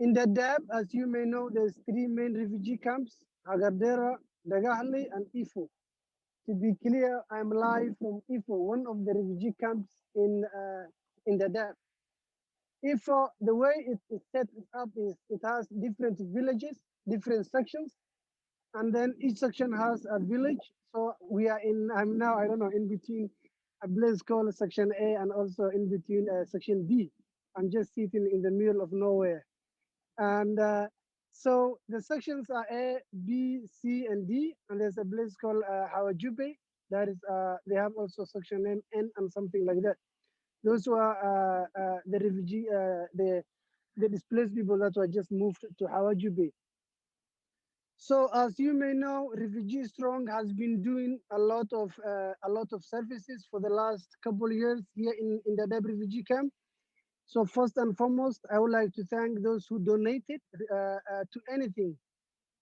In Dadaab, as you may know, there's three main refugee camps: Agardera, Dagahli, and Ifo. To be clear, I'm live from Ifo, one of the refugee camps in Dadaab. Ifo, the way it is set up is it has different villages, different sections, and then each section has a village. So we are in. I'm now, I don't know, in between a place called Section A and also in between Section B. I'm just sitting in the middle of nowhere. And so the sections are A, B, C, and D, and there's a place called Hawajube. That is, they have also section name N and something like that. Those who are the refugee, the displaced people that were just moved to Hawajube. So as you may know, Refugee Strong has been doing a lot of services for the last couple of years here in the Dadaab refugee camp. So first and foremost, I would like to thank those who donated to anything,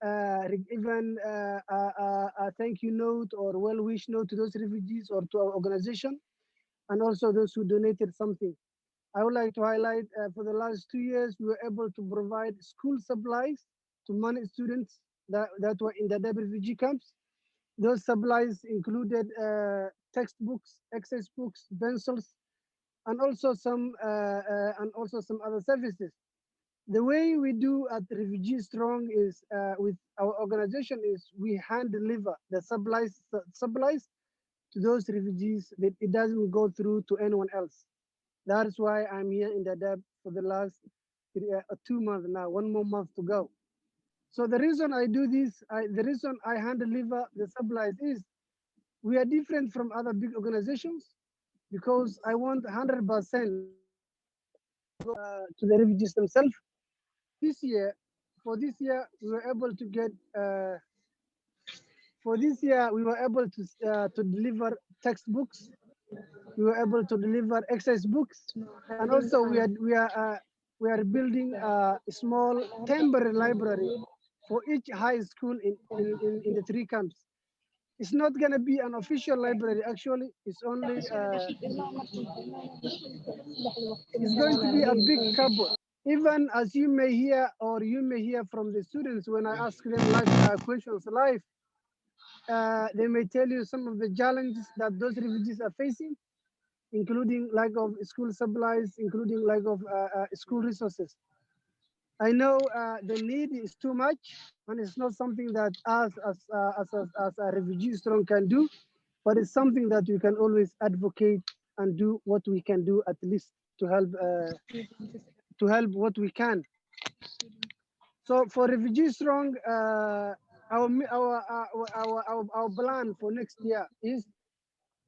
even a thank you note or well wish note to those refugees or to our organization, and also those who donated something. I would like to highlight for the last 2 years, we were able to provide school supplies to many students that were in the Dadaab refugee camps. Those supplies included textbooks, exercise books, pencils, and also some other services. The way we do at Refugee Strong is with our organization is we hand deliver the supplies to those refugees that it doesn't go through to anyone else. That's why I'm here in Dadaab for the last 2 months now, one more month to go. So the reason I do this, the reason I hand deliver the supplies is we are different from other big organizations because I want 100% to the refugees themselves. This year, for this year, we were able to get. For this year, we were able to deliver textbooks. We were able to deliver exercise books, and also we are building a small temporary library for each high school in the three camps. It's not going to be an official library. Actually, it's going to be a big cupboard. Even as you may hear or you may hear from the students when I ask them live questions live, they may tell you some of the challenges that those refugees are facing, including lack of school supplies, including lack of school resources. I know the need is too much, and it's not something that us as a refugee strong can do, but it's something that we can always advocate and do what we can do at least to help what we can. So for Refugee Strong, our plan for next year is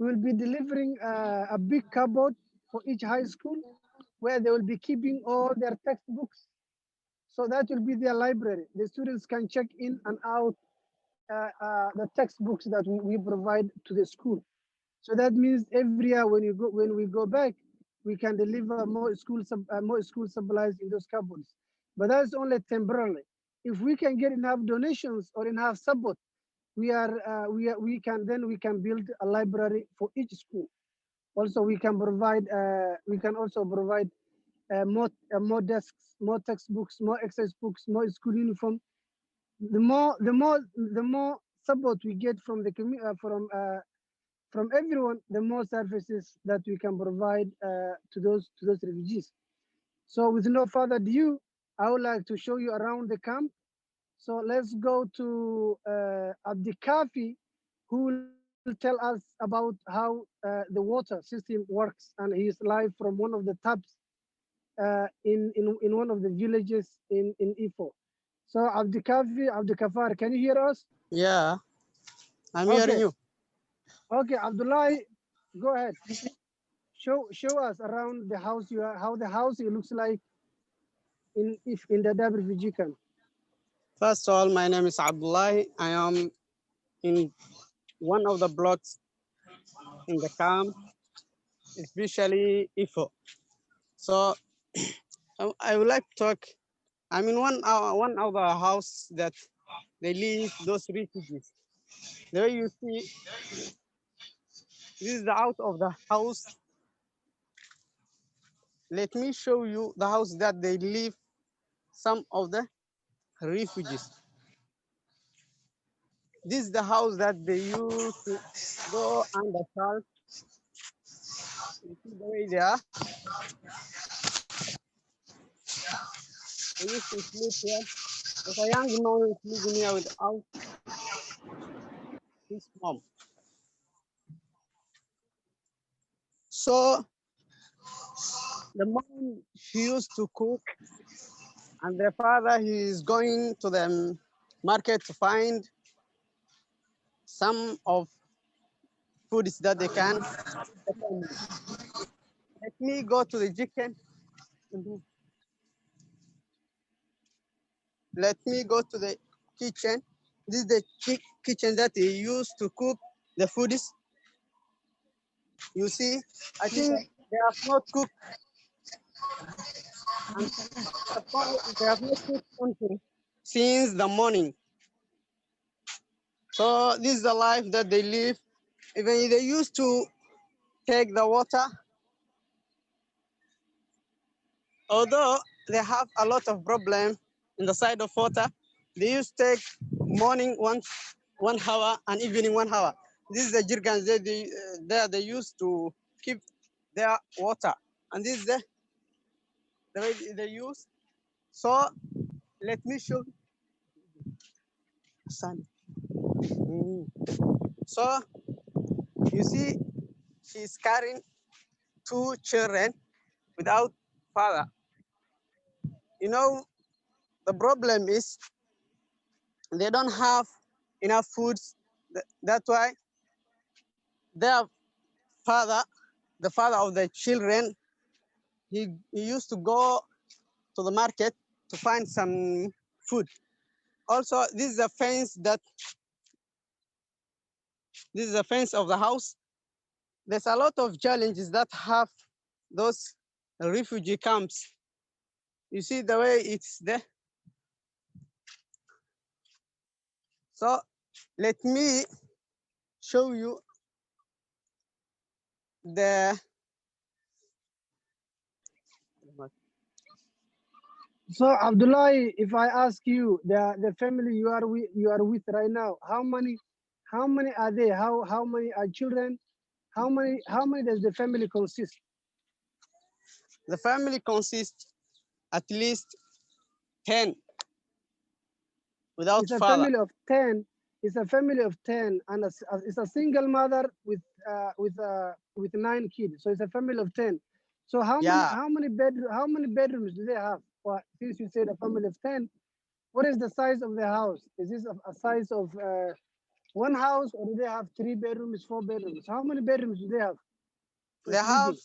we will be delivering a big cupboard for each high school where they will be keeping all their textbooks. So that will be their library. The students can check in and out the textbooks that we provide to the school. So that means every year when we go back, we can deliver more school supplies in those cupboards. But that's only temporarily. If we can get enough donations or enough support, we can build a library for each school. Also, we can also provide more desks, more textbooks, more exercise books, more school uniform. The more support we get from the from everyone, the more services that we can provide to those refugees. So with no further ado, I would like to show you around the camp. So let's go to Abdi Kafi, who will tell us about how the water system works, and he is live from one of the taps in one of the villages in Ifo. So Abdi Kafi, Abdi Kafar, can you hear us? Yeah, I'm hearing Okay, you. okay, Abdullah, go ahead. Show us around the house how the house it looks like in the Dadaab refugee camp. First of all, my name is Abdullah. I am in one of the blocks in the camp, especially Ifo. So I would like to talk. I'm in one of the house that they live those refugees. The way you see, this is the out of the house. Let me show you the house that they live some of the refugees. This is the house that they used to go under salt. You see the way they are. They used to sleep here. There's a young man who is living here without his mom. So the mom, she used to cook, and the father, he is going to the market to find some of foods that they can feed the family. Let me go to the chicken. Let me go to the kitchen. This is the kitchen that they use to cook the foods. You see, I think they have not cooked, and they have not cooked something since the morning. So this is the life that they live. Even they used to take the water, although they have a lot of problem in the side of water. They used to take morning 1 hour and evening 1 hour. This is the jerrycans that they used to keep their water, and this is the way they use. So let me show son. So you see, she's carrying two children without father. You know, the problem is they don't have enough foods. That's why their father, the father of the children, he used to go to the market to find some food. Also, this is a fence of the house. There's a lot of challenges that have those refugee camps. You see the way it's there. So let me show you the So Abdullah, if I ask you the family you are with right now, how many are they? How many are children? How many does the family consist? the family consists at least 10 without It's a father. family of 10. It's a family of 10, and it's a single mother with 9 kids. So it's a family of 10. So Yeah, how many bedrooms do they have? Well, since you said a family of 10, what is the size of the house? Is this a size of one house, or do they have 3 bedrooms, 4 bedrooms? How many bedrooms do they have for they have sleeping?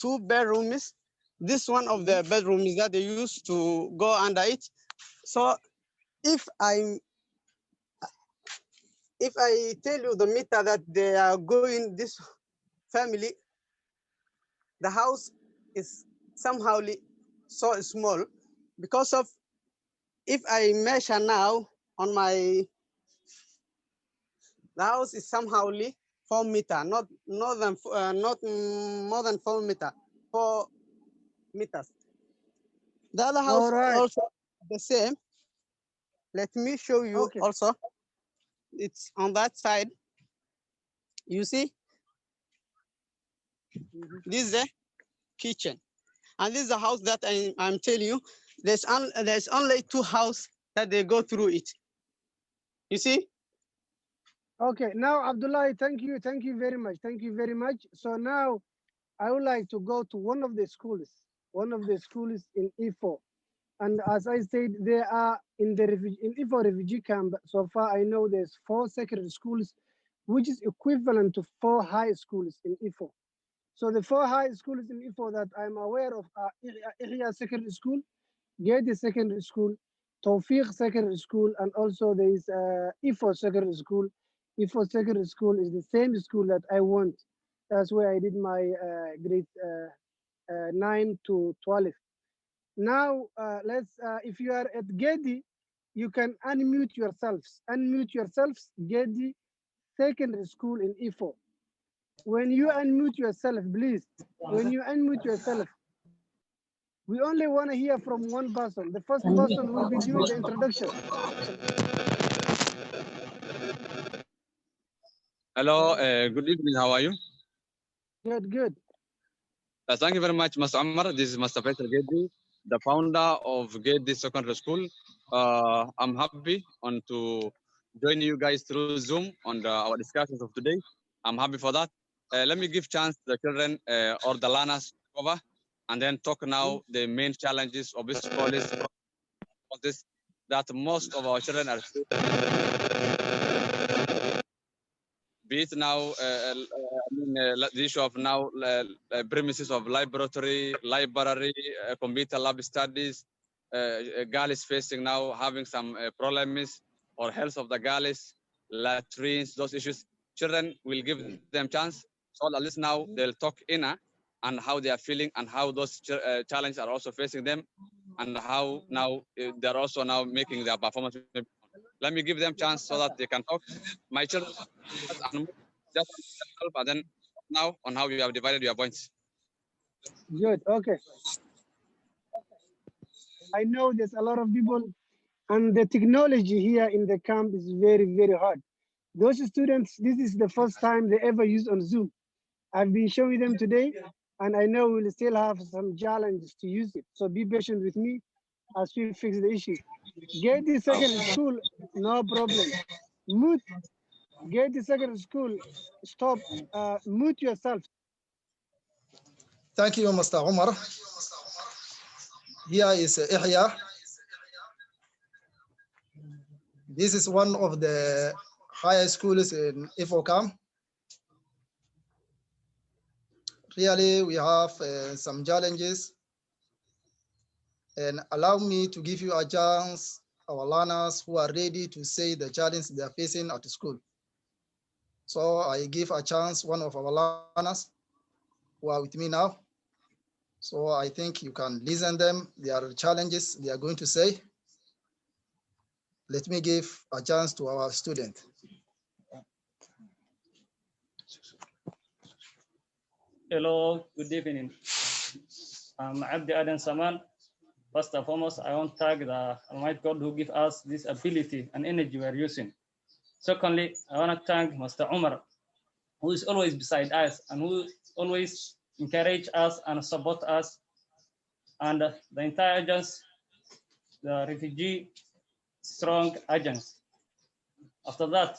2 bedrooms. This one of Mhm. the bedrooms that they used to go under it. So if I if I tell you the meter that they are going this family, the house is somehow so small because of if I measure now on my the house is somehow 4 meter, not more than 4 meter, 4 meters. The other All house right. also the same. Let me show you Okay. also. It's on that side. You see, Mhm. this is the kitchen, and this is the house that I'm telling you. There's only two houses that they go through it. You see, Okay. Now, Abdullah, thank you very much. Thank you very much. So now I would like to go to one of the schools in Ifo. And as I said, they are in Ifo refugee camp. So far, I know there's 4 secondary schools, which is equivalent to 4 high schools in Ifo. So the 4 high schools in Ifo that I'm aware of are Ihya Secondary School, Gedi Secondary School, Tawfiq Secondary School, and also there is Ifo Secondary School. Ifo Secondary School is the same school that I went. That's where I did my grade 9 to 12. Now, if you are at Gedi, you can unmute yourselves. Unmute yourselves, Gedi Secondary School in Ifo. When you unmute yourself, please, when you unmute yourself, We only want to hear from one person. The first person will be doing the introduction. Hello, good evening. How are you? Good, good. Thank you very much, Mr. Amar. This is Mr. Faisal Gedi, the founder of Gedi Secondary School. I'm happy on to join you guys through Zoom on our discussions of today. I'm happy for that. Let me give chance to the children or the learners to cover, and then talk now the main challenges of this college that most of our children are be it now, the issue of now premises of laboratory, library, computer lab studies. Girl is facing now having some problems or health of the girls, latrines, those issues. Children will give them chance. So at least now they'll talk inner and how they are feeling and how those challenges are also facing them and how now they're also now making their performance. Let me give them chance so that they can talk. My children, just help and then now on how you have divided your points. Good. Okay. I know there's a lot of people, and the technology here in the camp is very, very hard. Those students, this is the first time they ever use on Zoom. I've been showing them today, and I know we'll still have some challenges to use it. So be patient with me as we fix the issue. Get the second school, no problem. Mute, get the second school, stop, mute yourself. Thank you, Mr. Omar. Here is Ihya. This is one of the higher schools in Ifokam. Really, we have some challenges. And allow me to give you a chance, our learners who are ready to say the challenge they are facing at school. So I give a chance one of our learners who are with me now. So I think you can listen them. There are challenges they are going to say. Let me give a chance to our student. Hello, good evening. I'm Abdi Aden Saman. First and foremost, I want to thank the Almighty God who gives us this ability and energy we are using. Secondly, I want to thank Mr. Umar, who is always beside us and who always encourage us and support us, and the entire agents, the Refugee Strong agents. After that,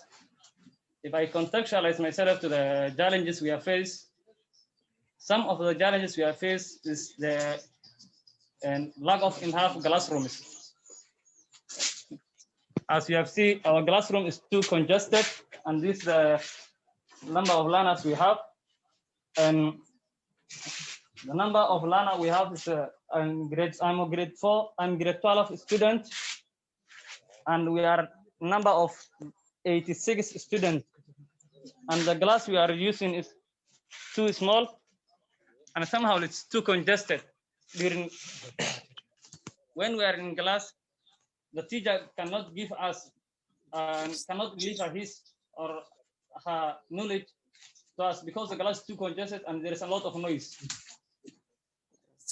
if I contextualize myself to the challenges we have faced, some of the challenges we have faced is the lack of enough classrooms. As you have seen, our classroom is too congested, and this is the number of learners we have. And the number of learners we have is I'm a grade 4, I'm grade 12 student, and we are number of 86 students. And the class we are using is too small, and somehow it's too congested. During when we are in class, the teacher cannot give us, cannot deliver his or her knowledge to us because the class is too congested and there is a lot of noise,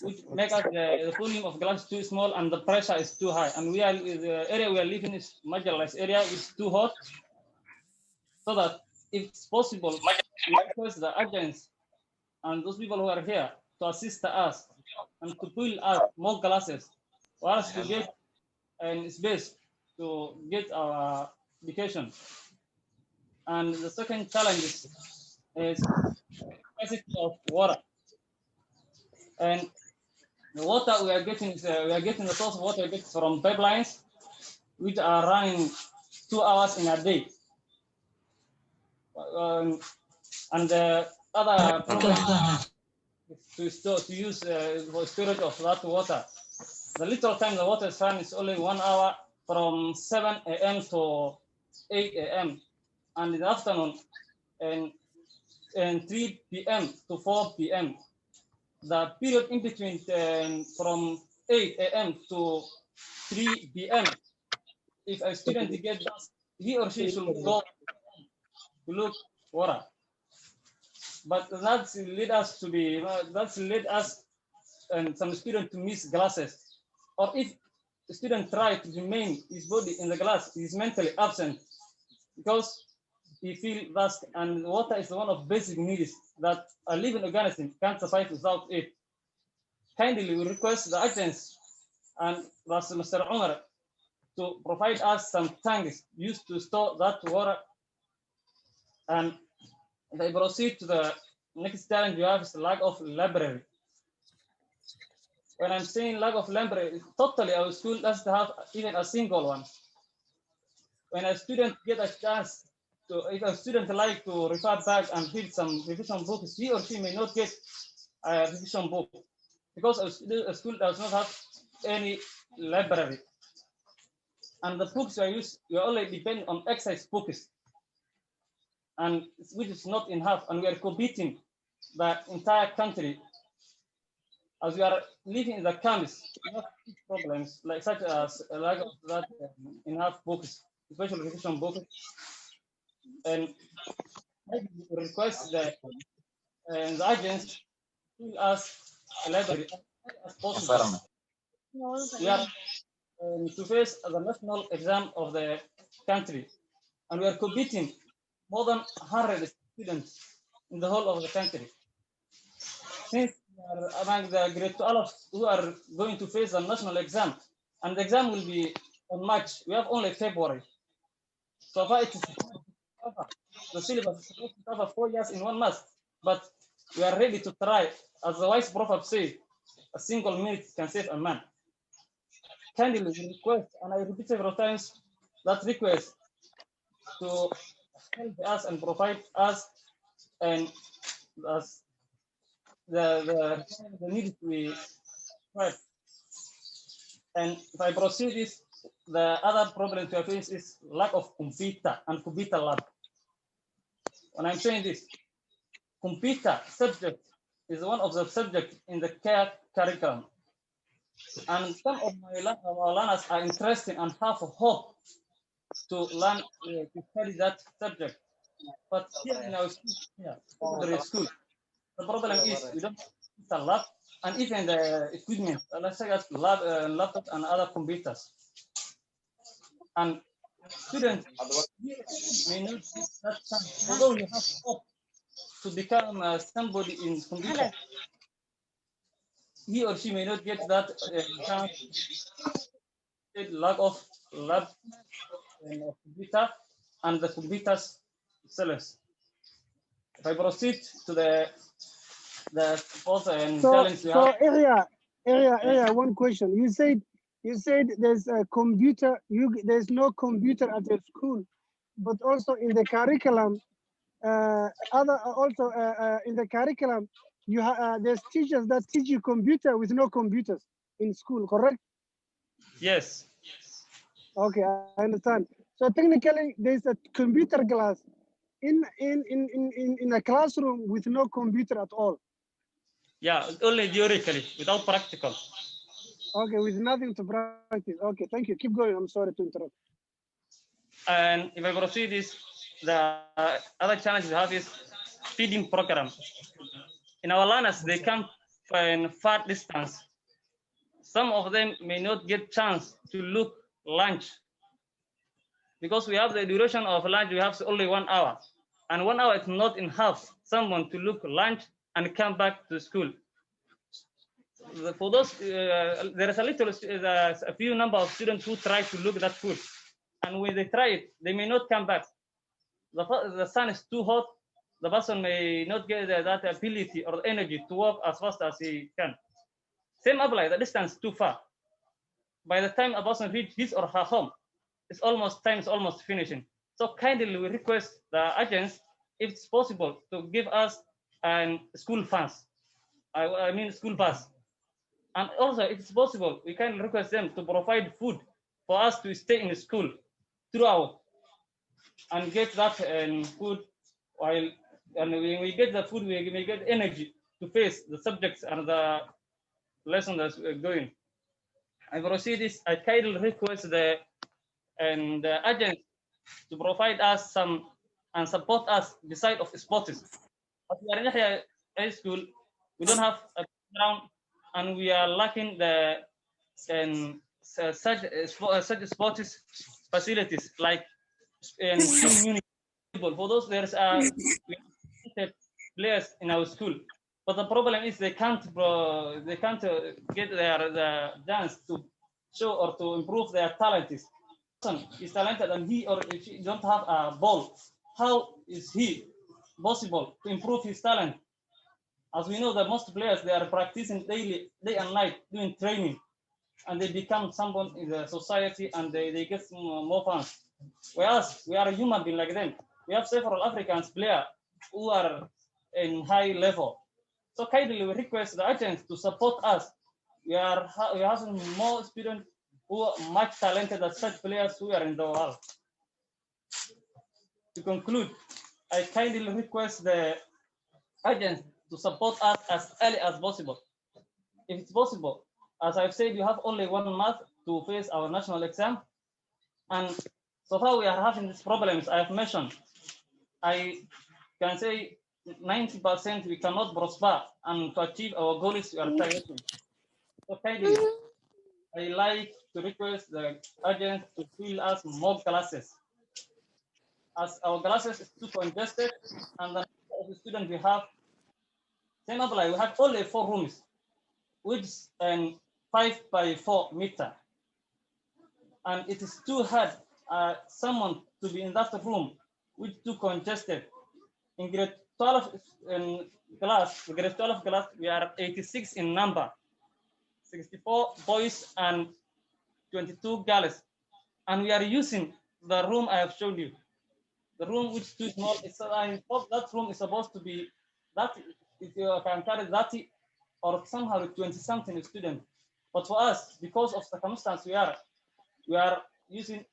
which make us the volume of class too small and the pressure is too high. And we are the area we are living is marginalized area, which is too hot. So that if it's possible, we request the agents and those people who are here to assist us and to build us more classes for us to get space to get our education. And the second challenge is scarcity of water. And the water we are getting is we are getting the source of water from pipelines, which are running 2 hours in a day. And the other problem is to use for storage of that water. The little time the water is running is only 1 hour from 7 a.m. to 8 a.m. and in the afternoon and 3 p.m. to 4 p.m. The period in between from 8 a.m. to 3 p.m. If a student gets he or she should go to look water. But that's led us some student to miss classes, or if the student try to remain his body in the class, he is mentally absent because he feel vast, and water is one of basic needs that a living organism can't survive without it. Kindly, we request the agents and that's Mr. Umar to provide us some tanks used to store that water. And if I proceed to the next challenge you have is the lack of library. When I'm saying lack of library, totally our school doesn't have even a single one. When a student get a chance to, if a student like to refer back and read some revision books, he or she may not get a revision book because a school does not have any library. And the books are used, we only depend on exercise books, and which is not enough, and we are competing the entire country. As we are living in the camps, we have problems like such as a lack of that enough books, especially revision books, and I request the agents to us a library as possible. We are to face the national exam of the country, and we are competing more than 100 students in the whole of the country. Since we are among the grade 12 who are going to face the national exam, and the exam will be on March, we have only February. So far, it is cover. The syllabus is supposed to cover 4 years in 1 month, but we are ready to try. As the wise prophet said, a single minute can save a man. Kindly request, and I repeat several times that request to help us and provide us and us the needs we have. And if I proceed this, the other problem to face is lack of computer and computer lab. When I'm saying this, computer subject is one of the subjects in the care curriculum. And some of our learners are interested and have a hope to learn to study that subject. But here in our school, secondary school, the problem is we don't have a lab and even the equipment, let's say lab, laptops and other computers. And students may not get that chance, although you have hope to become somebody in computer. He or she may not get that chance, lack of lab and computer and the computers themselves. If I proceed to the support and challenge we have. area. One question. You said there's a computer. There's no computer at your school, but also in the curriculum. In the curriculum, there's teachers that teach you computer with no computers in school. Correct? Yes. Okay, I understand. So technically, there's a computer class in a classroom with no computer at all. Yeah, only theoretically, without practical. Okay, with nothing to practice. Okay, thank you. Keep going. I'm sorry to interrupt. And if I proceed this, the other challenge we have is feeding program. In our learners, they come from far distance. Some of them may not get chance to look lunch because we have the duration of lunch. We have only 1 hour, and 1 hour is not enough someone to look lunch and come back to school. For those, there is a few number of students who try to look that food, and when they try it, they may not come back. The sun is too hot. The person may not get that ability or energy to walk as fast as he can. Same apply, the distance too far. By the time a person reaches his or her home, time is almost finishing. So kindly we request the agents, if it's possible, to give us school funds. I mean school bus. And also, if it's possible, we can request them to provide food for us to stay in school throughout and get that food while, and when we get the food, we may get energy to face the subjects and the lesson that's going. I proceed this, I kindly request the agents to provide us some and support us beside of sports. But we are in High School, we don't have a ground and we are lacking the such sports facilities like team unit. For those there's players in our school, but the problem is they can't get the chance to show or to improve their talents. Is talented and he or she don't have a ball. How is he possible to improve his talent? As we know that most players, they are practicing daily, day and night, doing training, and they become someone in the society and they get more fans. Whereas we are a human being like them. We have several Africans players who are in high level. So kindly we request the agents to support us. We are having more students who are much talented as such players who are in the world. To conclude, I kindly request the agents to support us as early as possible. If it's possible, as I've said, you have only 1 month to face our national exam. And so far we are having these problems I have mentioned. I can say 90% we cannot prosper and to achieve our goals we are targeting. So kindly, I like to request the agents to fill us more classes. As our classes is too congested and the number of students we have, same apply, we have only 4 rooms, which is 5 by 4 meter. And it is too hard someone to be in that room, which is too congested. In grade 12 grade 12 class, we are 86 in number, 64 boys and 22 girls. And we are using the room I have showed you. The room which is too small, I thought that room is supposed to be that if you can carry 30 or somehow 20 something students. But for us, because of circumstance we are using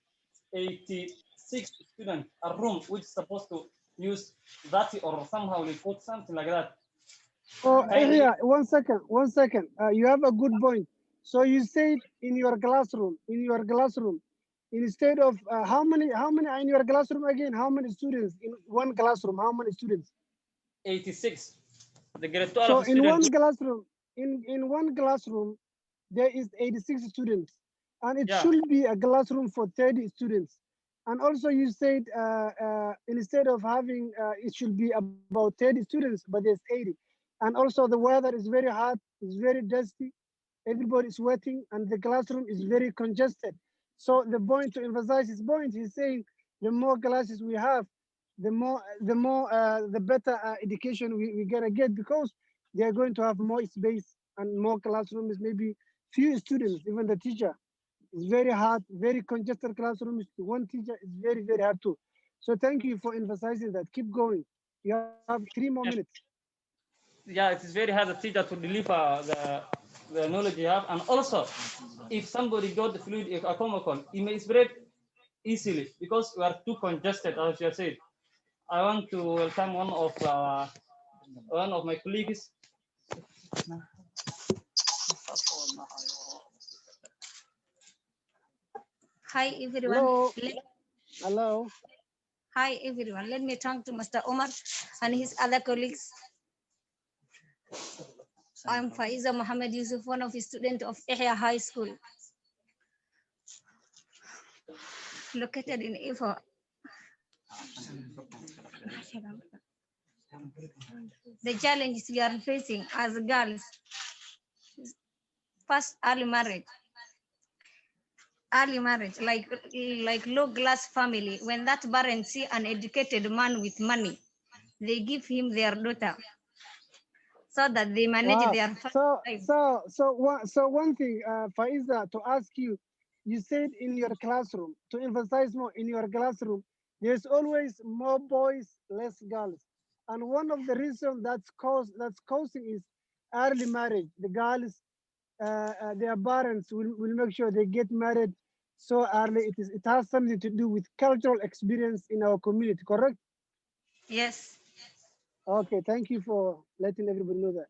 86 students, a room which is supposed to use 30 or somehow we put something like that. Oh, yeah, 1 second, 1 second. You have a good point. So you said in your classroom, instead of how many are in your classroom again? How many students in one classroom? How many students? 86. The grade 12 So in students. one classroom, in one classroom, there is 86 students, and it should be a classroom for 30 students. And also you said instead of having, it should be about 30 students, but there's 80. And also the weather is very hot, it's very dusty, everybody is sweating, and the classroom is very congested. So the point to emphasize his point, he's saying the more classes we have, the better education we're gonna get, because they are going to have more space and more classrooms, maybe few students, even the teacher. It's very hard, very congested classrooms. One teacher is very, very hard too. So thank you for emphasizing that. Keep going. You have 3 more minutes. Yeah, it is very hard a teacher to deliver the knowledge you have. And also, if somebody got the fluid acomocon, it may spread easily because we are too congested, as you said. I want to welcome one of my colleagues. Hi everyone. Hello. Hello. Hi everyone. Let me thank to Mr. Omar and his other colleagues. I'm Faiza Mohammed Yusuf, one of the students of Ihya High School, located in Ifo. The challenges we are facing as girls: first, early marriage, like low class family. When that parents see an educated man with money, they give him their daughter so that they manage their family. So one thing, Faiza, to ask you, you said in your classroom, to emphasize more, in your classroom, there's always more boys, less girls. And one of the reasons that's causing is early marriage. The girls, their parents will make sure they get married so early. It has something to do with cultural experience in our community, correct? Yes. Okay, thank you for letting everybody know that.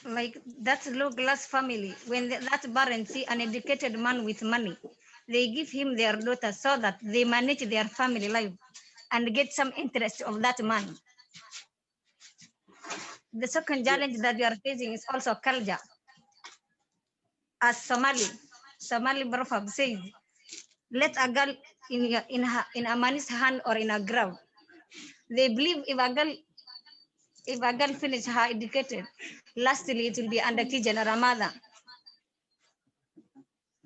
Like that's low class family. When that parents see an educated man with money, they give him their daughter so that they manage their family life and get some interest of that man. The second challenge that we are facing is also culture. As Somali proverb says, let a girl in a man's hand or in a ground. They believe if a girl finish her educated, lastly it will be under kitchen or a mother,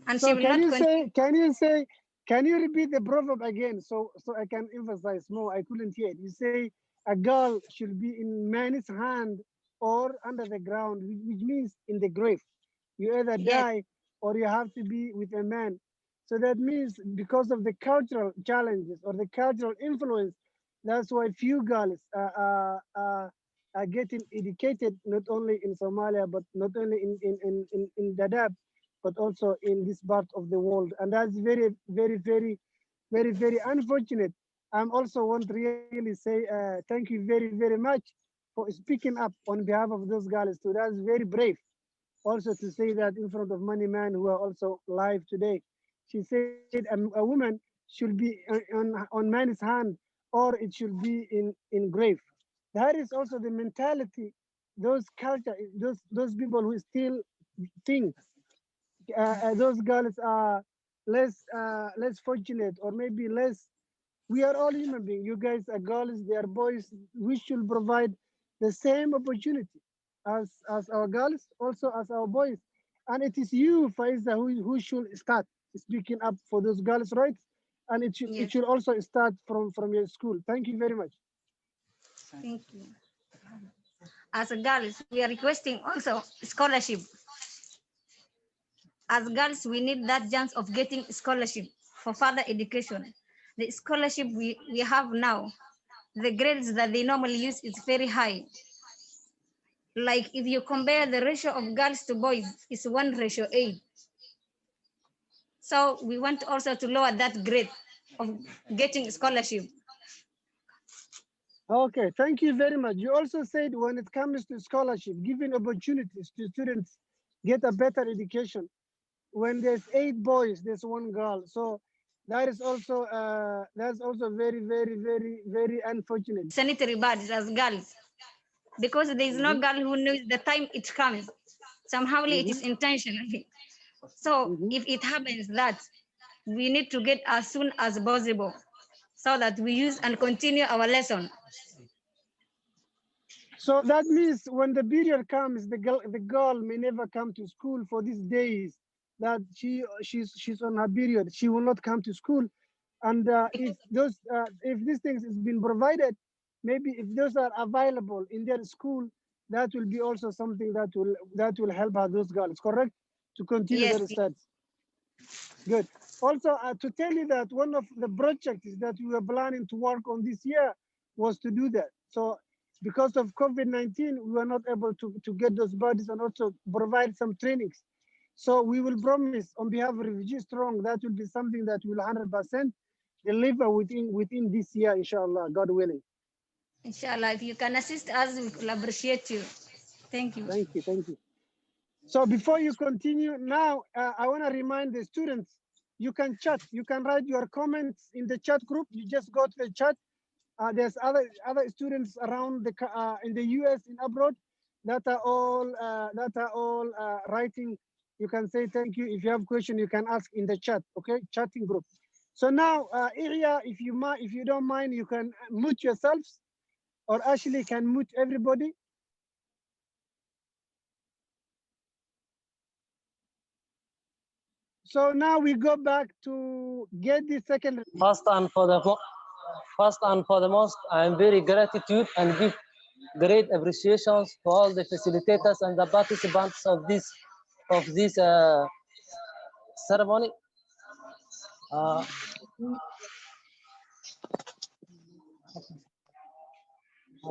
and she So will not continue. can you repeat the proverb again so I can emphasize more? I couldn't hear it. You say a girl should be in man's hand or under the ground, which means in the grave. You either Yes, die or you have to be with a man. So that means because of the cultural challenges or the cultural influence, that's why few girls are getting educated not only in Somalia but not only in Dadaab but also in this part of the world. And that's very unfortunate. I'm also want to really say thank you very much for speaking up on behalf of those girls too. That's very brave also to say that in front of many men who are also live today. She said a woman should be on man's hand or it should be in grave. That is also the mentality, those culture, those people who still think those girls are less fortunate or maybe less. We are all human beings. You guys are girls, they are boys. We should provide the same opportunity as our girls, also as our boys. And it is you, Faiza, who should start speaking up for those girls' rights. And it yes, should also start from your school. Thank you very much. thank you. As girls, we are requesting also scholarship. As girls, we need that chance of getting scholarship for further education. The scholarship we have now, the grades that they normally use is very high. Like if you compare the ratio of girls to boys, it's 1:8. So we want also to lower that grade of getting scholarship. Okay, thank you very much. You also said when it comes to scholarship, giving opportunities to students get a better education. When there's 8 boys, there's 1 girl. So that's also very unfortunate. Sanitary pads as girls, because there is no Hmm. girl who knows the time it comes. Somehow it Hmm. is intentionally. So Hmm. if it happens that we need to get as soon as possible so that we use and continue our lesson. So that means when the period comes, the girl may never come to school for these days that she's on her period. She will not come to school. And if these things is been provided, maybe if those are available in their school, that will be also something that will help her, those girls, correct, to continue Yes, their studies. Good. Also, to tell you that one of the projects that we were planning to work on this year was to do that. So, because of COVID-19, we were not able to get those bodies and also provide some trainings. So, we will promise on behalf of Refugee Strong that will be something that will 100% deliver within this year, inshallah, God willing. inshallah. If you can assist us, we will appreciate you. Thank you. Thank you. So before you continue, now I want to remind the students, you can chat, you can write your comments in the chat group. You just go to the chat. There's other students around in the US, in abroad, that are all writing. You can say thank you. If you have question, you can ask in the chat. Okay, chatting group. So now, Ilya, if you don't mind, you can mute yourselves, or Ashley can mute everybody. So now we go back to get the second. First and foremost, I am very gratitude and give great appreciations to all the facilitators and the participants of this ceremony. Uh,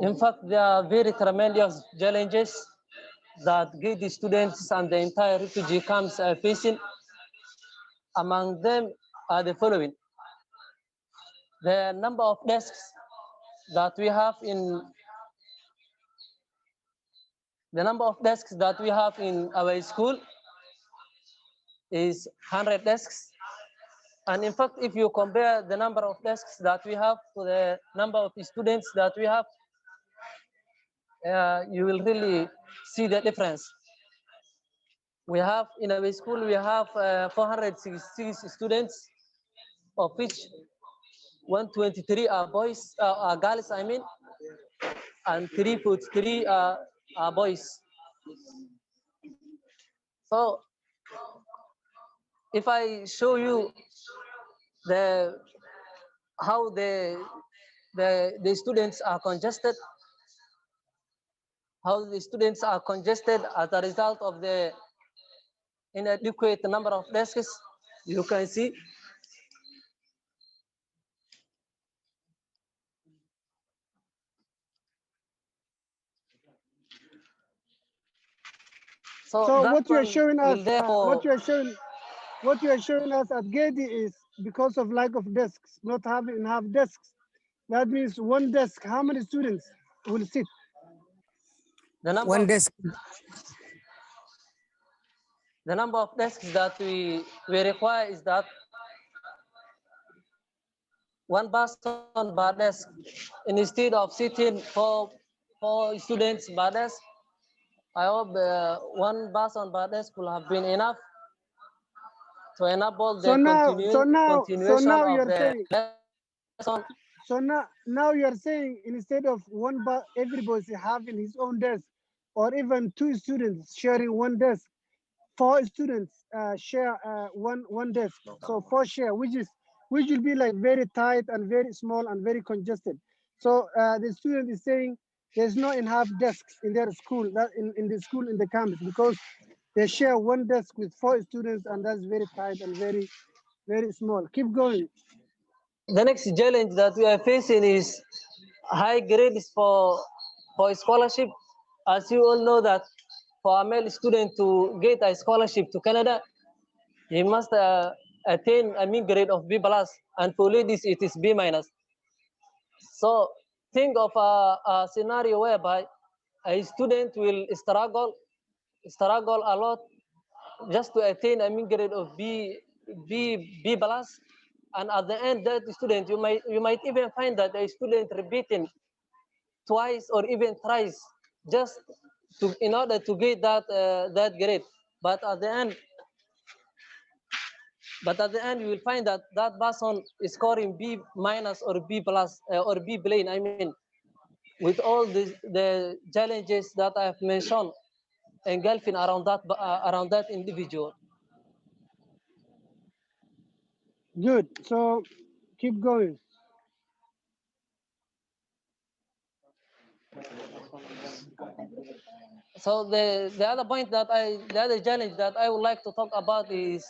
in fact, there are very tremendous challenges that the students and the entire refugee camps are facing. Among them are the following: the number of desks that we have in our school is 100 desks. And in fact, if you compare the number of desks that we have to the number of students that we have, you will really see the difference. We have in our school, we have 466 students, of which 123 are boys, are girls, I mean, and 343 are boys. So if I show you the how the students are congested, how the students are congested as a result of the inadequate number of desks, you can see. So that what you are one showing us, will therefore, what you are showing us at Gedi is because of lack of desks, not having enough desks. That means one desk, how many students will sit? the number One of, desk. the number of desks that we require is that one person per desk. Instead of sitting four students per desk, I hope one person per desk will have been enough to enable the continuation now of you're the saying, lesson. so now you're saying instead of everybody having his own desk, or even two students sharing one desk, four students share one desk. So four share, which will be like very tight and very small and very congested. So the student is saying there's not enough desks in their school, that in the school in the campus, because they share one desk with four students, and that's very tight and very small. Keep going. The next challenge that we are facing is high grades for scholarship. As you all know that for a male student to get a scholarship to Canada, he must attain a mean grade of B plus, and for ladies it is B minus. So think of a scenario whereby a student will struggle a lot just to attain a mean grade of B plus, and at the end that student you might even find that a student repeating twice or even thrice just to in order to get that grade, but at the end you will find that that person is scoring B minus or B plus or B plain, I mean, with all the challenges that I have mentioned engulfing around that individual. Good. So keep going. So the other point that the other challenge that I would like to talk about is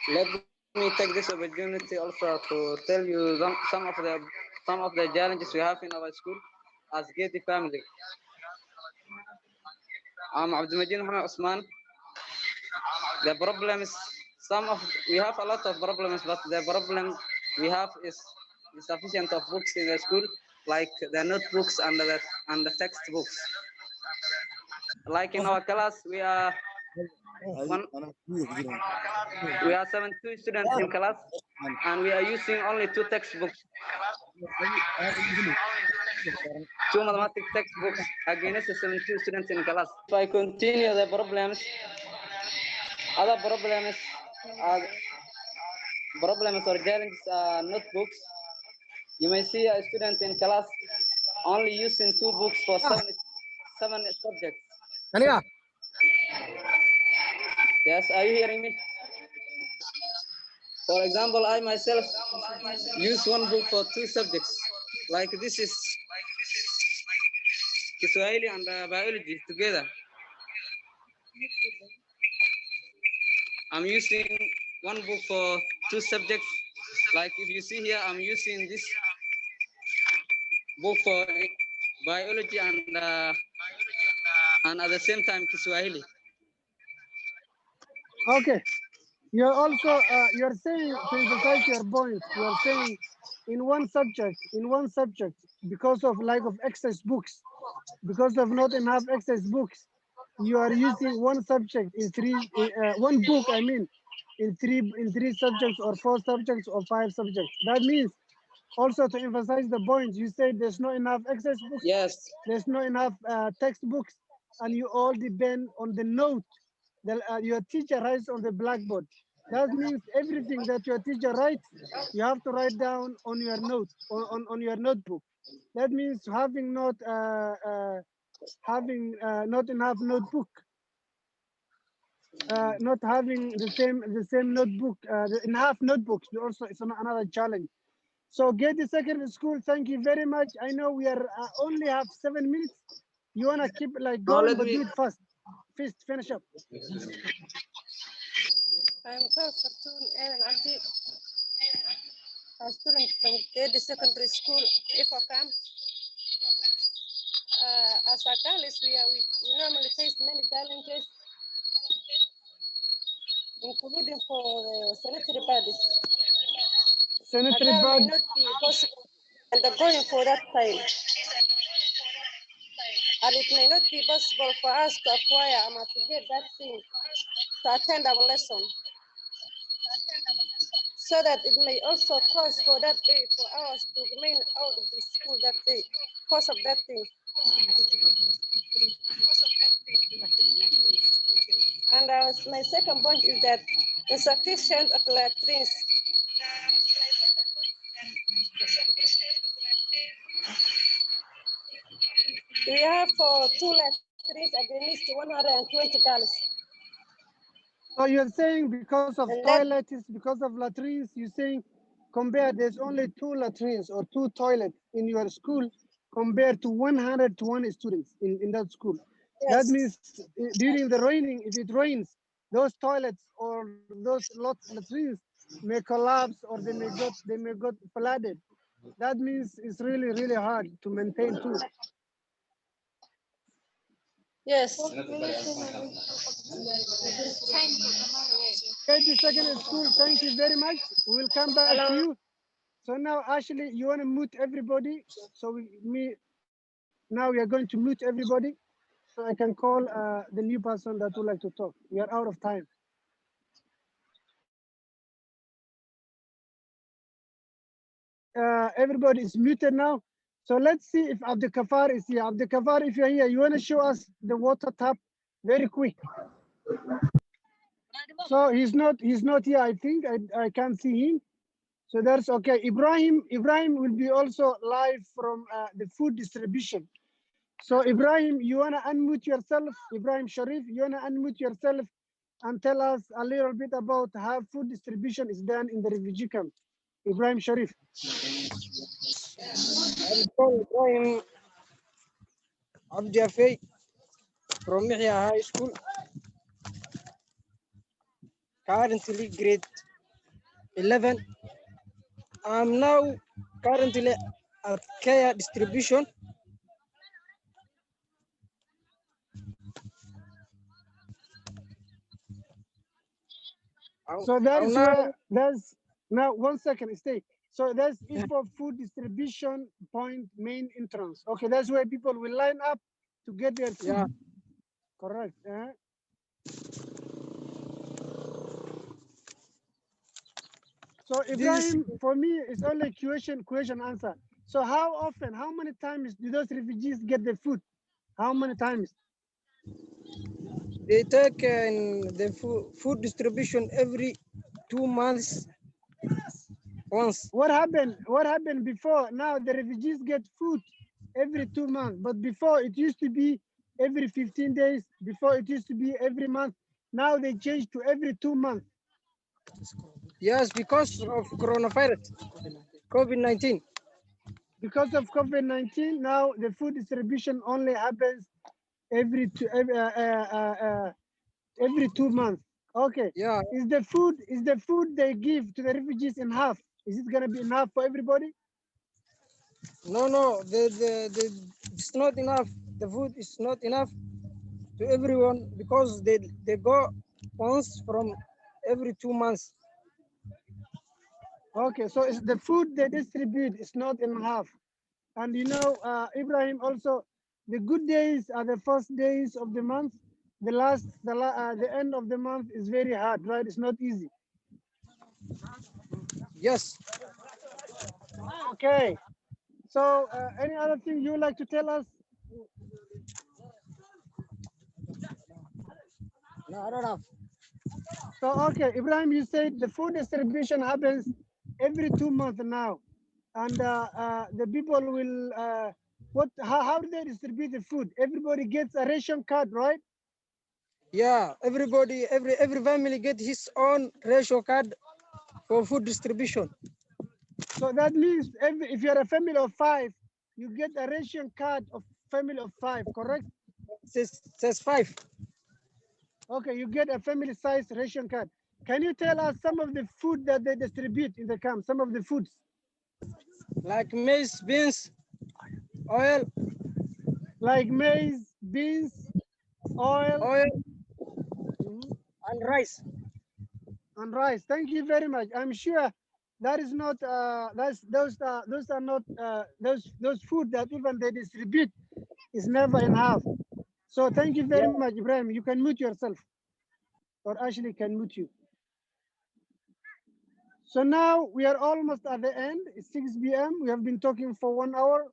Let me take this opportunity also to tell you some of the challenges we have in our school as Gedi family. I'm Abdulmajid Muhammad Osman. The problem is we have a lot of problems, but the problem we have is insufficient of books in the school, like the notebooks and the textbooks. Like in our class, one, we are 72 students in class, and we are using only two textbooks, two mathematics textbooks against the 72 students in class. If I continue the problems, other problems or challenges are notebooks. You may see a student in class only using two books for seven subjects. Yes, are you hearing me? For example, I myself use one book for two subjects. Like this is Kiswahili and biology together. I'm using one book for two subjects. Like if you see here, I'm using this book for biology and at the same time Kiswahili. Okay. You're also you're saying, to emphasize your point, you're saying in one subject, because of lack of excess books, because of not enough excess books, you are using one subject in one book, I mean, in three subjects or 4 subjects or 5 subjects. That means also to emphasize the point, you said there's not enough access books, Yes. there's not enough textbooks, and you all depend on the note that your teacher writes on the blackboard. That means everything that your teacher writes, you have to write down on your note, on your notebook. That means having not enough notebook, not having the same notebook, enough notebooks also is another challenge. So get the second school. Thank you very much. I know we are only have 7 minutes. You wanna keep like Now going, let but me. do it fast. Finish up. I'm called Cartoon and Abdi, a student from Kedi Secondary School, Ifakam. As a college, we normally face many challenges, including for sanitary pads. A Sanitary girl may pad. not be possible undergoing for that time, and it may not be possible for us to acquire or to get that thing to attend our lesson, so that it may also cause for that day for us to remain out of the school that day because of that thing. And my second point is that insufficient of latrines. We have for 2 latrines against $120. So you're saying because of And that, toilets, because of latrines, you're saying compare there's only 2 latrines or 2 toilets in your school compared to 120 students in that school. That yes, means during the raining, if it rains, those toilets or those latrines may collapse or they may get flooded. That means it's really hard to maintain too. yes. Okay, the second school, thank you very much. We will come back to Hello. you. So now, Ashley, you want to mute everybody. So now we are going to mute everybody. So I can call the new person that would like to talk. We are out of time. Everybody is muted now. So let's see if Abdul Kafar is here. Abdul Kafar, if you're here, you want to show us the water tap very quick. So he's not here. I think I can't see him. So that's okay. Ibrahim will be also live from the food distribution. So Ibrahim, you wanna unmute yourself? Ibrahim Sharif, you wanna unmute yourself and tell us a little bit about how food distribution is done in the refugee camp? Ibrahim Sharif. I'm called Ibrahim Abdiafe from Mihya High School, currently grade 11. I'm now currently at care distribution. So that is now, where there's now 1 second stay. So that's IFO food distribution point main entrance. Okay, that's where people will line up to get their food. yeah, Correct. So this Ibrahim, for me, it's only question answer. So how often, how many times do those refugees get the food? How many times? they take in the food distribution every 2 months once. What happened? What happened before? Now the refugees get food every 2 months, but before it used to be every 15 days. Before it used to be every month. Now they changed to every 2 months. Yes, because of coronavirus, COVID-19. Because of COVID-19, now the food distribution only happens every every 2 months. Okay. Yeah, Is the food they give to the refugees enough? Is it gonna be enough for everybody? no, it's not enough. The food is not enough to everyone because they go once from every 2 months. Okay, so it's the food they distribute is not enough. And you know, Ibrahim, also the good days are the first days of the month. The end of the month is very hard, right? It's not easy. Yes. Okay. So any other thing you would like to tell us? No, I don't have. So okay, Ibrahim, you said the food distribution happens every 2 months now, and the people will how do they distribute the food? Everybody gets a ration card, right? Yeah, everybody, every family get his own ratio card for food distribution. So that means if you're a family of 5, you get a ration card of family of 5, correct? Says 5. Okay, you get a family size ration card. Can you tell us some of the food that they distribute in the camp? Some of the foods Like maize, beans, oil, like maize, beans, oil, oil, mhm, and rice. and rice. Thank you very much. I'm sure that is not those are not those food that even they distribute is never enough. So thank you very Yeah. much, Ibrahim. You can mute yourself, or Ashley can mute you. So now we are almost at the end. It's 6 p.m. We have been talking for 1 hour.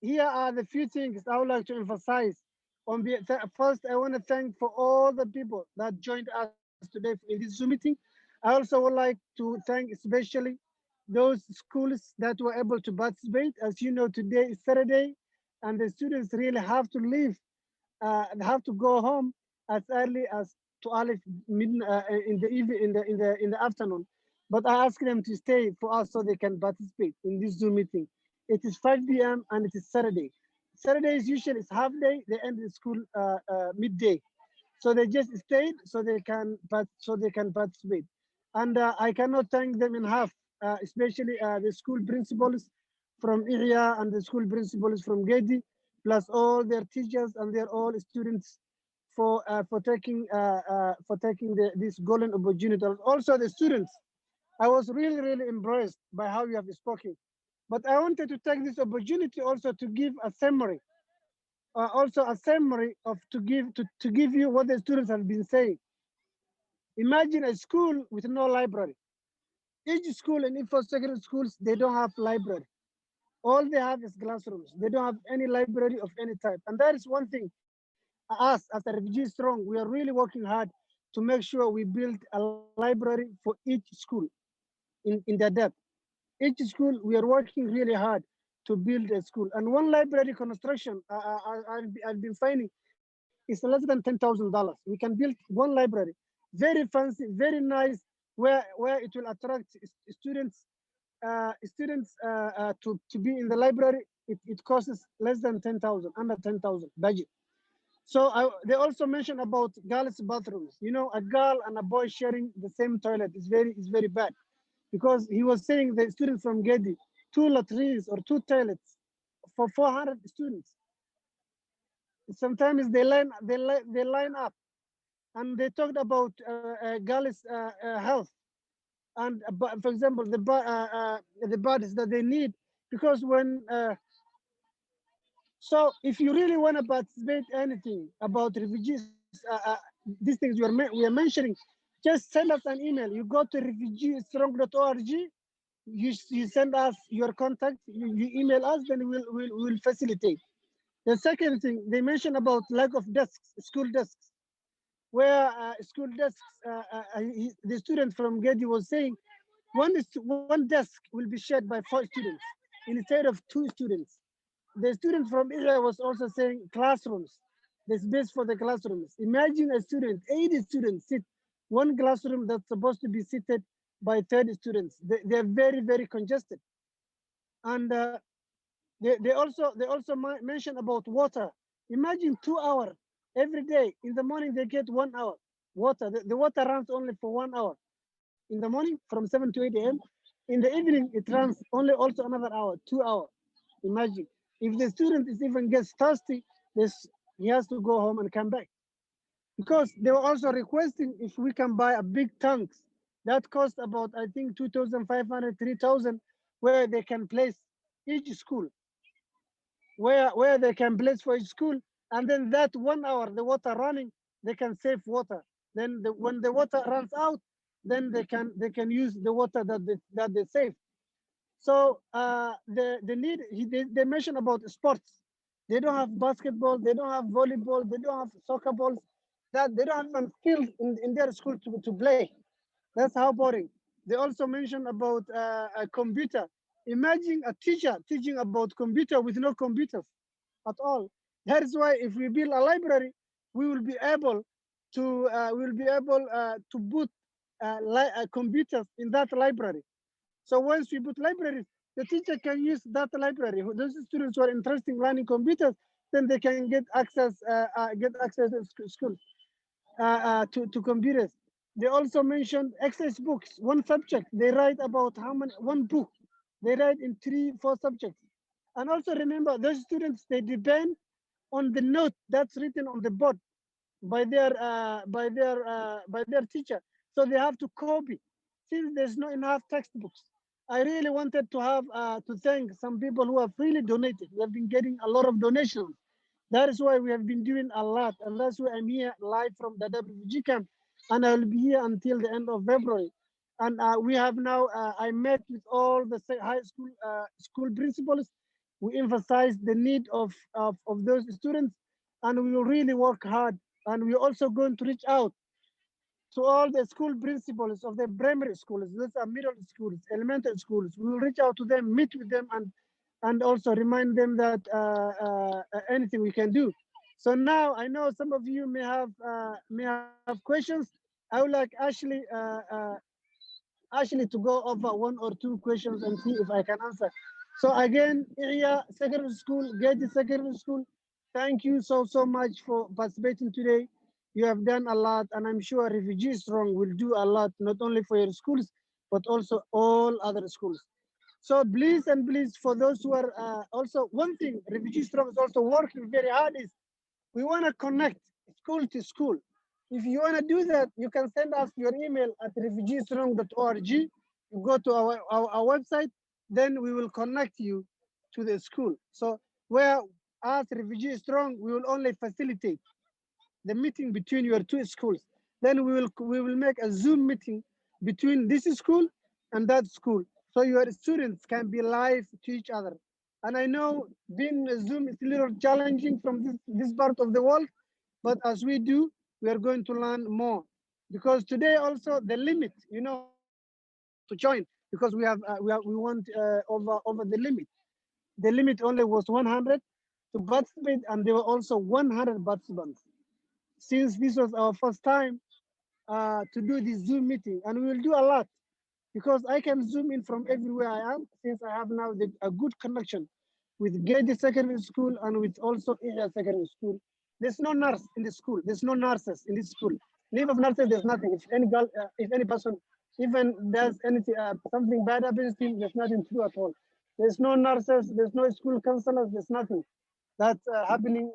Here are the few things I would like to emphasize. First, I want to thank for all the people that joined us today in this Zoom meeting. I also would like to thank especially those schools that were able to participate. As you know, today is Saturday, and the students really have to leave, have to go home as early as 12 in the evening, in the afternoon. But I asked them to stay for us so they can participate in this Zoom meeting. It is 5 p.m. and it is Saturday. Saturday is usually it's half day. They end the school midday, so they just stayed so they can participate. And I cannot thank them enough, especially the school principals from Ihya and the school principals from Gedi, plus all their teachers and their all students for taking this golden opportunity. Also the students, I was really impressed by how you have spoken. But I wanted to take this opportunity also to give a summary, also a summary of to give you what the students have been saying. Imagine a school with no library. Each school in info secondary schools, they don't have library. All they have is classrooms. They don't have any library of any type. And that is one thing. Us as a Refugee Strong, we are really working hard to make sure we build a library for each school in the depth. Each school, we are working really hard to build a school. And one library construction, I've been finding, is less than $10,000. We can build one library, very fancy, very nice, where it will attract students to be in the library. It costs less than 10,000, under 10,000 budget. So they also mentioned about girls' bathrooms. You know, a girl and a boy sharing the same toilet is very bad, because he was saying the students from Gedi, two latrines or two toilets for 400 students. Sometimes they line up, and they talked about girls' health and for example the bodies that they need, because when so if you really want to participate anything about refugees, these things we are mentioning, just send us an email. You go to refugeestrong.org, you send us your contact, you email us, then we'll facilitate. The second thing they mentioned about lack of desks, school desks, where school desks, the student from Gedi was saying one desk will be shared by 4 students instead of 2 students. The student from Israel was also saying classrooms, the space for the classrooms. Imagine a student, 80 students sit one classroom that's supposed to be seated by 30 students. They're very congested. And they also mentioned about water. Imagine 2 hours every day. In the morning they get 1 hour water. The water runs only for 1 hour in the morning from 7 to 8 a.m. In the evening it runs only also another hour, 2 hours. Imagine if the student is even gets thirsty, this he has to go home and come back. Because they were also requesting if we can buy a big tanks that cost about I think 2,500, 3,000, where they can place each school, where they can place for each school, and then that 1 hour the water running, they can save water. Then when the water runs out, then they can use the water that they save. So the need they mentioned about sports. They don't have basketball, they don't have volleyball, they don't have soccer balls. That they don't have some skills in their school to play. That's how boring. They also mentioned about a computer. Imagine a teacher teaching about computer with no computers at all. That is why if we build a library, we will be able to put computers in that library. So once we put libraries, the teacher can use that library. Those students who are interested in learning computers, then they can get access to school to computers. They also mentioned exercise books. One subject they write about how many one book they write in 3 4 subjects. And also remember, those students they depend on the note that's written on the board by their teacher. So they have to copy since there's not enough textbooks. I really wanted to have to thank some people who have really donated. We have been getting a lot of donations. That is why we have been doing a lot, and that's why I'm here live from the Dadaab refugee camp, and I will be here until the end of February. And we have now. I met with all the high school principals. We emphasize the need of those students, and we will really work hard. And we're also going to reach out to all the school principals of the primary schools, those are middle schools, elementary schools. We will reach out to them, meet with them, and also remind them that anything we can do. So now I know some of you may have questions. I would like Ashley to go over 1 or 2 questions and see if I can answer. So again, Area Secondary School, Gedi Secondary School, thank you so much for participating today. You have done a lot, and I'm sure Refugee Strong will do a lot, not only for your schools, but also all other schools. So please and please, for those who are also, one thing Refugee Strong is also working very hard is we want to connect school to school. If you want to do that, you can send us your email at refugeestrong.org. You go to our website, then we will connect you to the school. So where as Refugee Strong, we will only facilitate the meeting between your 2 schools. Then we will make a Zoom meeting between this school and that school, so your students can be live to each other. And I know being a Zoom is a little challenging from this part of the world, but as we do, we are going to learn more. Because today also the limit, to join, because we want over the limit. The limit only was 100 to participate, and there were also 100 participants. Since this was our first time to do this Zoom meeting, and we will do a lot because I can zoom in from everywhere I am, since I have now a good connection with Gedi Secondary School and with also Ija Secondary School. There's no nurse in the school. There's no nurses in this school. Leave of nurses, there's nothing. If any girl, if any person even does anything, something bad happens to him, there's nothing to do at all. There's no nurses. There's no school counselors. There's nothing that's happening.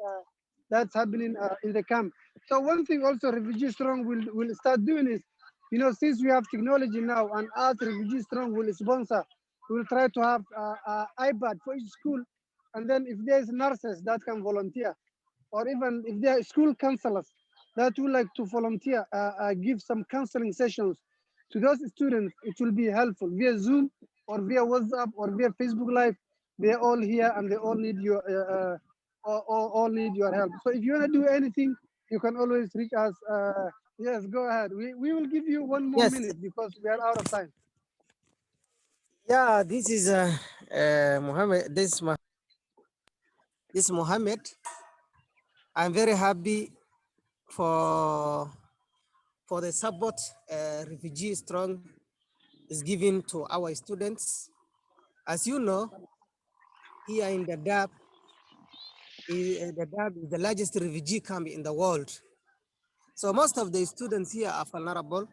That's happening in the camp. So one thing also Refugee Strong will start doing is, since we have technology now, and as Refugee Strong will sponsor, we will try to have iPad for each school, and then if there's nurses that can volunteer, or even if there are school counselors that would like to volunteer, give some counseling sessions to those students, it will be helpful via Zoom or via WhatsApp or via Facebook Live. They're all here and they all need all need your help. So if you want to do anything, you can always reach us. Yes, go ahead. We will give you one more Yes. minute because we are out of time. Yeah, this is Mohammed. This Mohammed. I'm very happy for the support Refugee Strong is giving to our students. As you know, here in Dadaab is the largest refugee camp in the world. So most of the students here are vulnerable.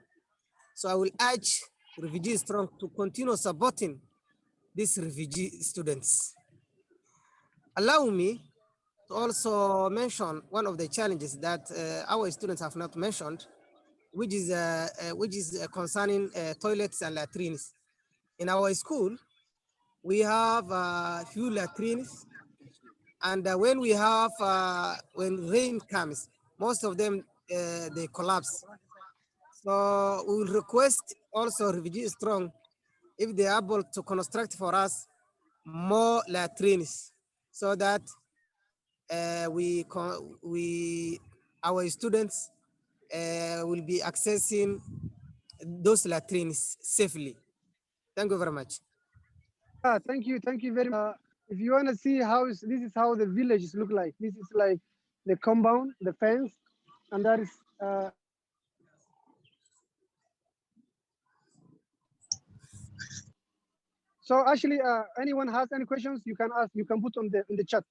So I will urge Refugee Strong to continue supporting these refugee students. Allow me to also mention one of the challenges that our students have not mentioned, which is concerning toilets and latrines. In our school, we have few latrines, and when rain comes, most of them they collapse. So we will request also Refugee Strong if they are able to construct for us more latrines so that we our students will be accessing those latrines safely. Thank you very much. Thank you very much. If you want to see how this is how the villages look like. This is like the compound, the fence, and that is. So actually, anyone has any questions, you can ask. You can put on the in the chat.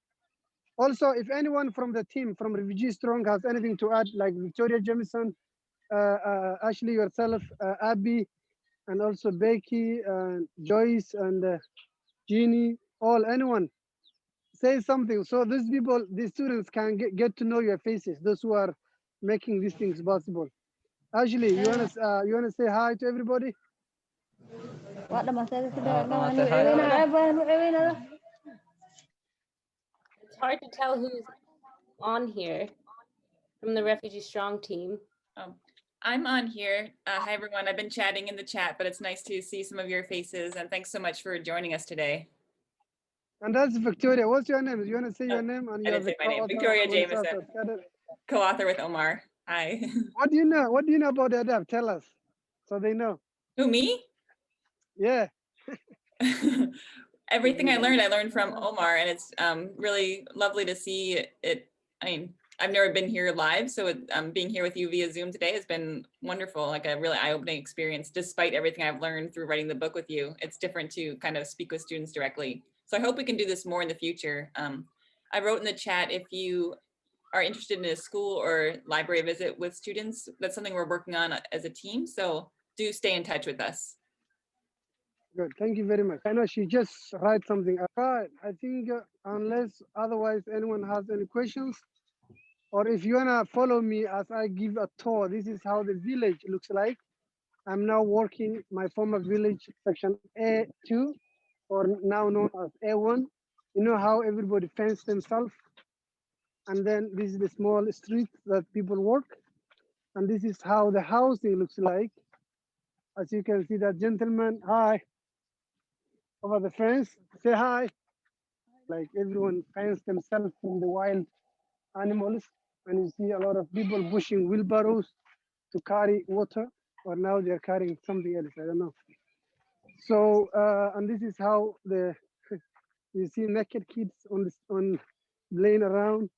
Also, if anyone from the team from Refugee Strong has anything to add, like Victoria Jamison, Ashley yourself, Abby, and also Becky, Joyce, and Jeannie, all anyone, say something so these people, these students can get to know your faces, those who are making these things possible. Ashley, you wanna say hi to everybody? It's hard to tell who's on here from the Refugee Strong team. I'm on here. Hi, everyone. I've been chatting in the chat, but it's nice to see some of your faces. And thanks so much for joining us today. And that's Victoria. What's your name? You want to say your name? And I didn't say my name. Victoria Jameson, co-author with Omar. Hi. What do you know? What do you know about Dadaab? Tell us, so they know. Who, me? Yeah. Everything I learned from Omar, and it's really lovely to see it. I mean, I've never been here live, so being here with you via Zoom today has been wonderful, like a really eye-opening experience. Despite everything I've learned through writing the book with you, it's different to kind of speak with students directly. So I hope we can do this more in the future. I wrote in the chat, if you are interested in a school or library visit with students, that's something we're working on as a team. So do stay in touch with us. Good, thank you very much. I know she just write something. Right, I think unless otherwise anyone has any questions, or if you wanna follow me as I give a tour, this is how the village looks like. I'm now working my former village, section A2, or now known as A1. You know how everybody fence themselves? And then this is the small street that people work. And this is how the housing looks like. As you can see, that gentleman, hi, over the fence, say hi. Like everyone fence themselves from the wild animals. And you see a lot of people pushing wheelbarrows to carry water, or now they're carrying something else, I don't know. So, and this is how the, you see naked kids on playing around.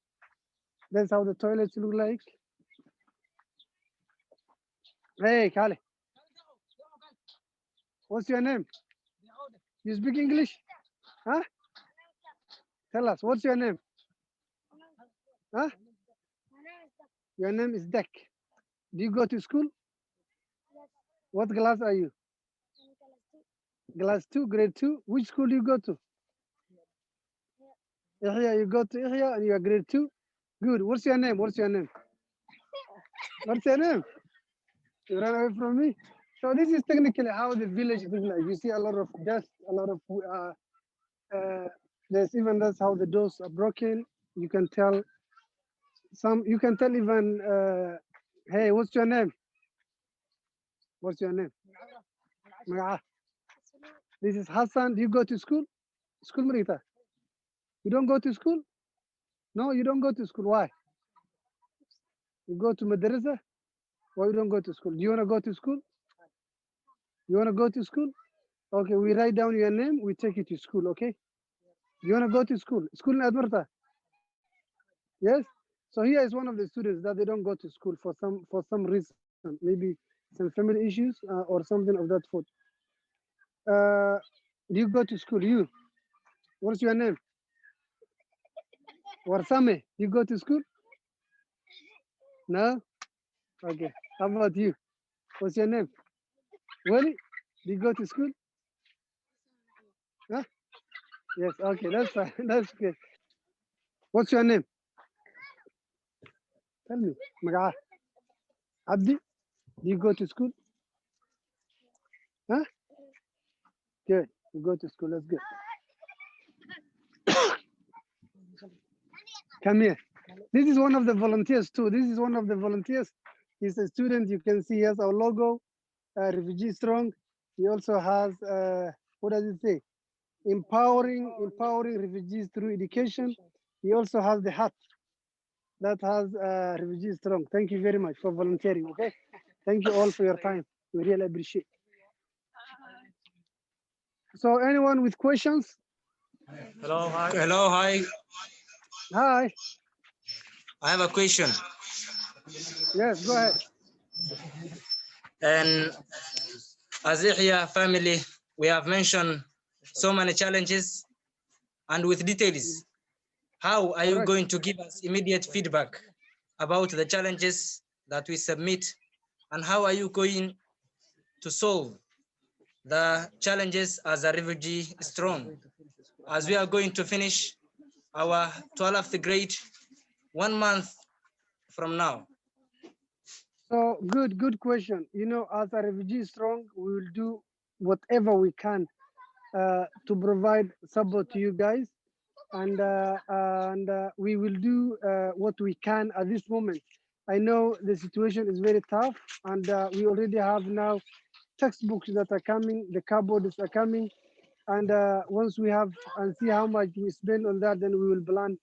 That's how the toilets look like. Hey, Kale. What's your name? You speak English? Huh? Tell us, what's your name? Huh? Your name is Deck. Do you go to school? What class are you? Class 2, grade 2. Which school do you go to? Ihya, you go to Ihya and you are grade 2. Good. What's your name? What's your name? What's your name? You ran away from me. So this is technically how the village looks like. You see a lot of dust, a lot of there's even that's how the doors are broken. You can tell some. You can tell even. Hey, what's your name? What's your name? Maga. This is Hassan. Do you go to school? School Marita. You don't go to school? No, you don't go to school. Why? You go to madrasa? Why you don't go to school? Do you want to go to school? You want to go to school? Okay, we write down your name. We take you to school. Okay. You want to go to school? School in Admarta? Yes. So here is one of the students that they don't go to school for some reason, maybe some family issues or something of that sort. Do you go to school? You? What's your name? Warsame. You go to school? No. Okay. How about you? What's your name? Wally? Do you go to school? Huh? Yes. Okay. That's fine. That's good. What's your name? Tell me. Maga. Abdi? Do you go to school? Huh? Good. You go to school. That's good. Come here. This is one of the volunteers too. This is one of the volunteers. He's a student. You can see he has our logo, Refugee Strong. He also has, what does it say? Empowering refugees through education. He also has the hat that has Refugee Strong. Thank you very much for volunteering, okay? Thank you all for your time. We really appreciate. So anyone with questions? Hello, hi. Hello, hi. Hi. I have a question. Yes, go ahead. And as Yahya family, we have mentioned so many challenges and with details. How are you Correct. going to give us immediate feedback about the challenges that we submit, and how are you going to solve the challenges as a refugee strong, as we are going to finish our 12th grade 1 month from now? So good question. You know, as a Refugee Strong, we will do whatever we can to provide support to you guys, and we will do what we can at this moment. I know the situation is very tough, and we already have now textbooks that are coming, the cupboards are coming, and once we have and see how much we spend on that, then we will plan.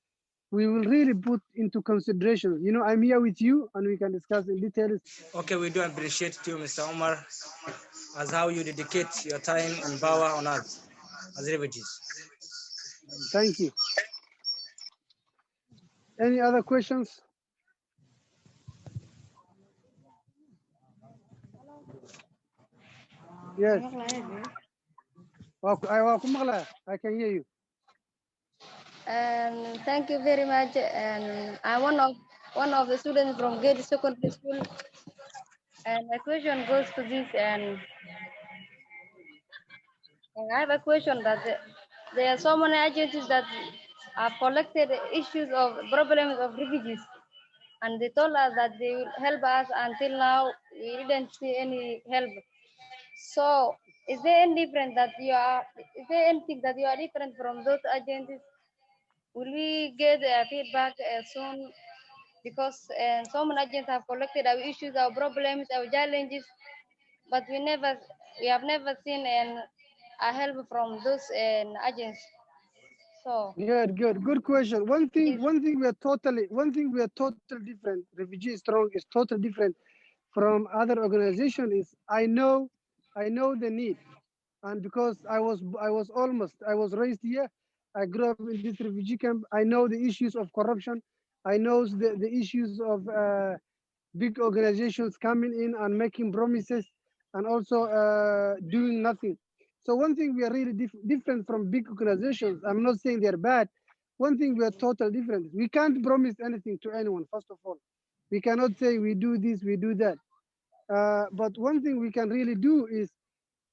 We will really put into consideration. You know, I'm here with you, and we can discuss in details. Okay, we do appreciate you, Mr. Omar, as how you dedicate your time and power on us as refugees. Thank you. Any other questions? Yes. I can hear you. And thank you very much. And I'm one of the students from Gate Secondary School. And my question goes to this, and I have a question that there are so many agencies that have collected the issues of problems of refugees, and they told us that they will help us. Until now, we didn't see any help. So, is there any different that you are? Is there anything that you are different from those agencies? Will we get feedback soon? Because so many agents have collected our issues, our problems, our challenges, but we have never seen a help from those agents. So Good question. One thing we are totally different. Refugee Strong is totally different from other organizations. Is I know the need, and because I was raised here, I grew up in this refugee camp. I know the issues of corruption. I know the issues of big organizations coming in and making promises and also doing nothing. So one thing we are really different from big organizations. I'm not saying they're bad. One thing we are totally different. We can't promise anything to anyone. First of all, we cannot say we do this, we do that. But one thing we can really do is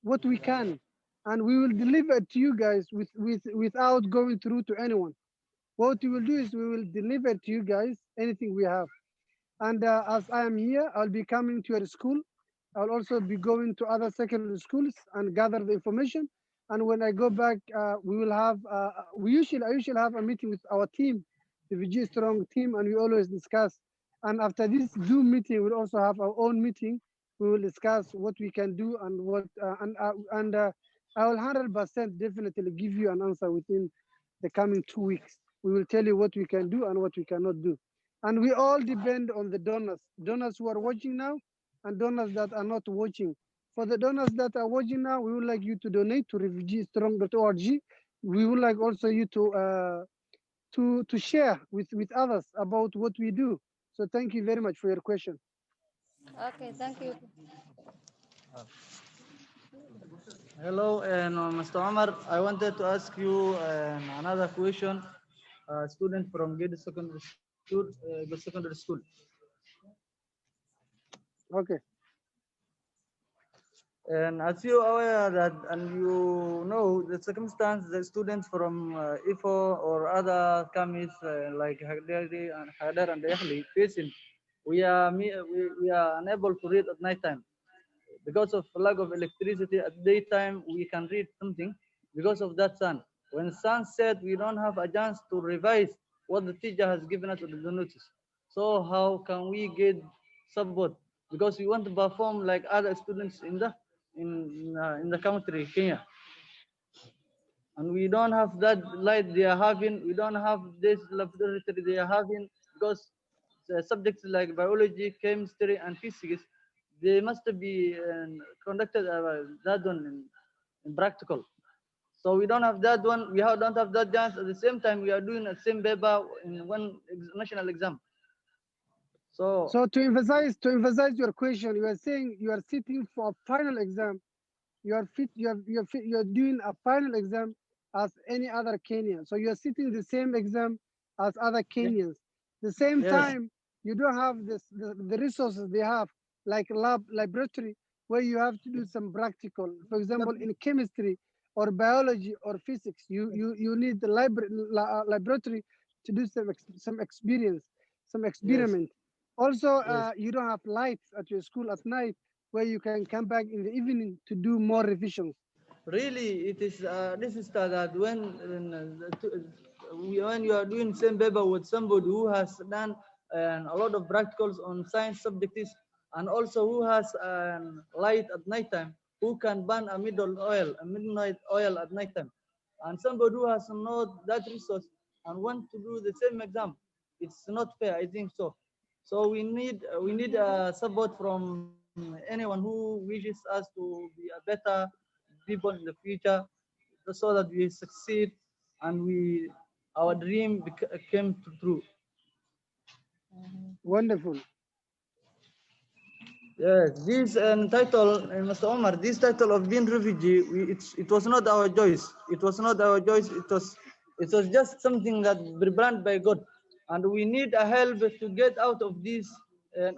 what we can, and we will deliver to you guys without going through to anyone. What we will do is we will deliver to you guys anything we have. And as I am here, I'll be coming to your school. I'll also be going to other secondary schools and gather the information. And when I go back, we will have, I usually have a meeting with our team, the VG Strong team, and we always discuss. And after this Zoom meeting, we'll also have our own meeting. We will discuss what we can do and I will 100% definitely give you an answer within the coming 2 weeks. We will tell you what we can do and what we cannot do. And we all depend on the donors who are watching now and donors that are not watching. For the donors that are watching now, we would like you to donate to refugeestrong.org. We would like also you to share with others about what we do. So thank you very much for your question. okay, thank you. Hello, and Mr. Omar, I wanted to ask you another question. A student from Gate Secondary School. Okay. And as you are aware that, and you know the circumstance, the students from IFO or other campus like Hadar and Dehli facing, we are unable to read at night time because of lack of electricity. At daytime we can read something because of that sun. When sun set, we don't have a chance to revise what the teacher has given us on the notice. So how can we get support because we want to perform like other students in the country, Kenya. And we don't have that light they are having. We don't have this laboratory they are having, because the subjects like biology, chemistry, and physics, they must be conducted that one in practical. So we don't have that one. We don't have that chance. At the same time, we are doing the same paper in one national exam. So to emphasize your question, you are saying you are sitting for a final exam. You are fit. You are doing a final exam as any other Kenyan. So you are sitting the same exam as other Kenyans. The same yes, time, you don't have the resources they have, like laboratory, where you have to do some practical. For example, in chemistry or biology or physics, you need the laboratory to do some experience, some yes, experiment. Also, yes. you don't have lights at your school at night where you can come back in the evening to do more revisions. Really, it is this is that when you are doing same paper with somebody who has done a lot of practicals on science subjects, and also who has light at night time, who can burn a midnight oil at night time, and somebody who has not that resource and want to do the same exam, it's not fair, I think so. So we need support from anyone who wishes us to be a better people in the future, so that we succeed and our dream came true. Wonderful. Yes, this title, Mr. Omar, this title of being refugee, it was not our choice. It was not our choice. It was just something that planned by God, and we need a help to get out of this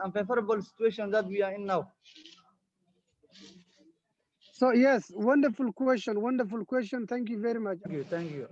unfavorable situation that we are in now. So yes, wonderful question. Wonderful question. Thank you very much. Thank you. Thank you.